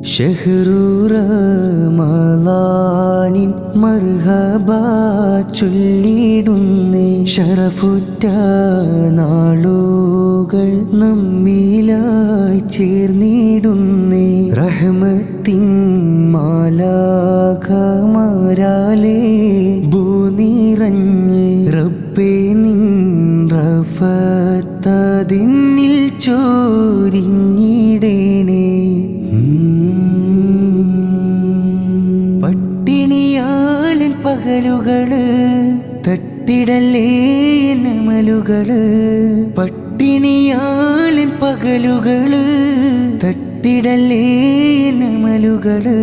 ഷഹ്റു റമളാനിൻ മർഹബ ചൊല്ലിടുന്നേ ശറഫുറ്റ നാളുകൾ നമ്മിലായി ചേർന്നിടുന്നേ റഹ്മത്തിൻ മാലാഖമാരാലേ ഭൂനിറഞ്ഞ് റബ്ബേ നിൻ റഫത്തതിന്നിൽ ചോരിഞ്ഞിടേണേ പട്ടിണിയാലിൻ പകലുകള് തട്ടിടല്ലേ നമലുകള് പട്ടിണിയാലിൻ പകലുകള് തട്ടിടല്ലേ നമലുകള്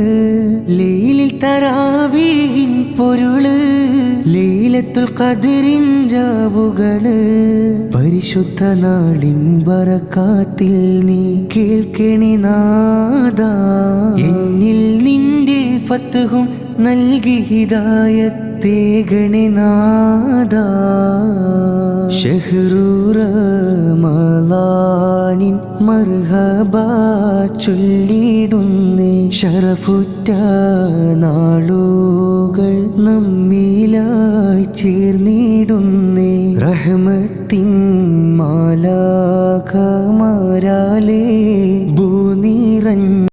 ലൈലിൽ തറാവീഹിൻ പൊരുള് ലൈലത്തുൽ ഖദ്റിൻ രാവുകള് പരിശുദ്ധ നാളിൻ ബറകാത്തിൽ നീ കേൾക്കണേ നാദാ എന്നിൽ നിന്റെ ഫത്ഹും നൽകി ഹിദായത്തേകണേ നാദാ ഷഹ്റു റമളാനിൻ മർഹബ ചൊല്ലിടുന്നേ ശറഫുറ്റ നാളുകൾ നമ്മിലായി ചേർന്നിടുന്നേ റഹ്മത്തിൻ മാലാഖമാരാലേ ഭൂനിറഞ്ഞ